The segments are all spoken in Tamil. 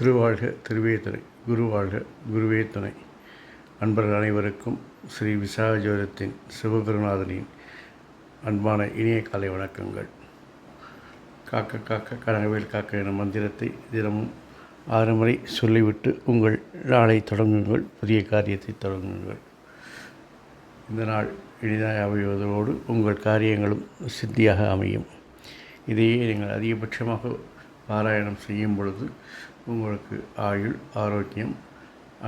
திருவாழ்க திருவே துணை, குருவாழ்க குருவே துணை. அன்பர்கள் அனைவருக்கும் ஸ்ரீ விசாகஜோதத்தின் சிவகுருநாதனின் அன்பான இனிய காலை வணக்கங்கள். காக்க காக்க கனகவேல் காக்க என மந்திரத்தை தினமும் 6 முறை சொல்லிவிட்டு உங்கள் நாளை தொடங்குங்கள், புதிய காரியத்தை தொடங்குங்கள். இந்த நாள் இனிதாக அமைவதோடு உங்கள் காரியங்களும் சித்தியாக அமையும். இதையே நீங்கள் அதிகபட்சமாக பாராயணம் செய்யும் பொழுது உங்களுக்கு ஆயுள், ஆரோக்கியம்,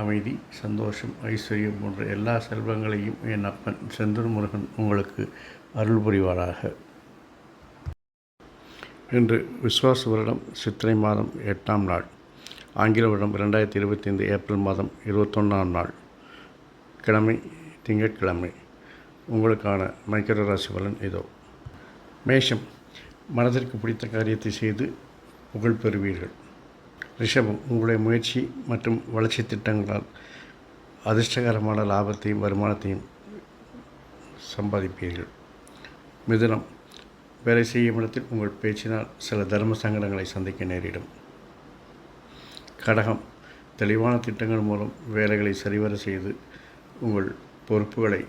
அமைதி, சந்தோஷம், ஐஸ்வர்யம் போன்ற எல்லா செல்வங்களையும் என் அப்பன் செந்தூர் முருகன் உங்களுக்கு அருள் புரிவாராக. இன்று விஸ்வாச வருடம் சித்திரை மாதம் 8ஆம் நாள், ஆங்கில வருடம் 2025 ஏப்ரல் மாதம் 21ஆம் நாள், கிழமை திங்கட்கிழமை. உங்களுக்கான மைக்கர ராசி பலன் இதோ. மேஷம், மனதிற்கு பிடித்த காரியத்தை செய்து புகழ் பெறுவீர்கள். ரிஷபம், உங்களுடைய முயற்சி மற்றும் வளர்ச்சி திட்டங்களால் அதிர்ஷ்டகரமான லாபத்தையும் வருமானத்தையும் சம்பாதிப்பீர்கள். மிதுனம், வேலை செய்யும் இடத்தில் உங்கள் பேச்சினால் சில தர்ம சங்கடங்களை சந்திக்க நேரிடும். கடகம், தெளிவான திட்டங்கள் மூலம் வேலைகளை சரிவர செய்து உங்கள் பொறுப்புகளை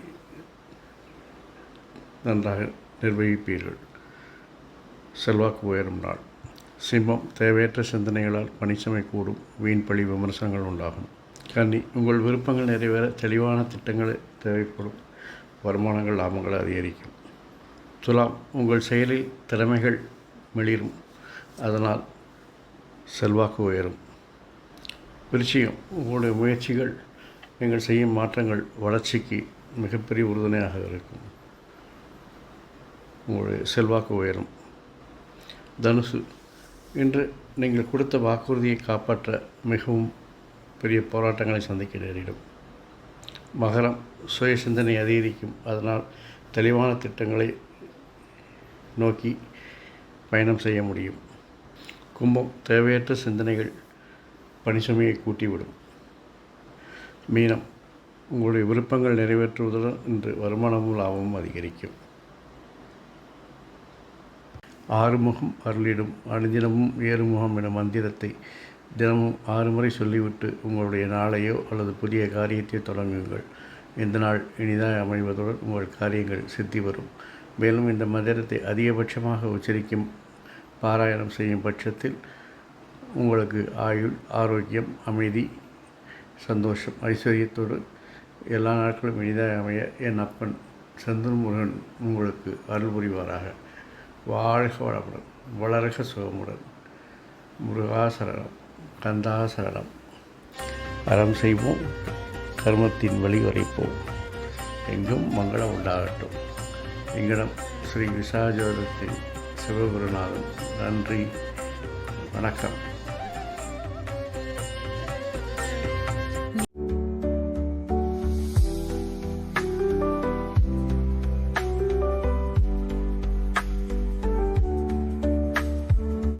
நன்றாக நிர்வகிப்பீர்கள். செல்வாக்கு உயரும் நாள். சிம்மம், தேவையற்ற சிந்தனைகளால் பணிச்சுமை கூடும், வீண்பழி விமர்சனங்கள் உண்டாகும். கன்னி, உங்கள் விருப்பங்கள் நிறைவேற தெளிவான திட்டங்கள் தேவைப்படும், வருமானங்கள் லாபங்கள் அதிகரிக்கும். துலாம், உங்கள் செயலில் திறமைகள் மெளிரும், அதனால் செல்வாக்கு உயரும். விருச்சிகம், உங்களுடைய முயற்சிகள் நீங்கள் செய்யும் மாற்றங்கள் வளர்ச்சிக்கு மிகப்பெரிய உறுதுணையாக இருக்கும், உங்களுடைய செல்வாக்கு உயரும். தனுசு, இன்று நீங்கள் கொடுத்த வாக்குறுதியை காப்பாற்ற மிகவும் பெரிய போராட்டங்களை சந்திக்க நேரிடும். மகரம், சுய சிந்தனை அதிகரிக்கும், அதனால் தெளிவான திட்டங்களை நோக்கி பயணம் செய்ய முடியும். கும்பம், தேவையற்ற சிந்தனைகள் பணிசுமையை கூட்டிவிடும். மீனம், உங்களுடைய விருப்பங்கள் நிறைவேற்றுவதுடன் இன்று வருமானமும் லாபமும் அதிகரிக்கும். ஆறுமுகம் அருளிடும் அனுதினமும் ஏறுமுகம் என மந்திரத்தை தினமும் 6 முறை சொல்லிவிட்டு உங்களுடைய நாளையோ அல்லது புதிய காரியத்தை தொடங்குங்கள். இந்த நாள் இனிதாக அமைவதுடன் உங்கள் காரியங்கள் சித்தி வரும். மேலும் இந்த மந்திரத்தை அதிகபட்சமாக உச்சரிக்கும் பாராயணம் செய்யும் பட்சத்தில் உங்களுக்கு ஆயுள், ஆரோக்கியம், அமைதி, சந்தோஷம், ஐஸ்வர்யத்தோடு எல்லா நாட்களும் இனிதாக அமைய என் அப்பன் செந்தூர் முருகன் உங்களுக்கு அருள் புரிவாராக. வாழ்க வளமுடன், வளர்க சுகமுடன். முருகாசரணம், கந்தாசரணம். அறம் செய்வோம், கர்மத்தின் வழி உரைப்போம், எங்கும் மங்களம் உண்டாகட்டும். எங்களிடம் ஸ்ரீ விசாகஜோதத்தின் சிவகுருநாதன். நன்றி, வணக்கம்.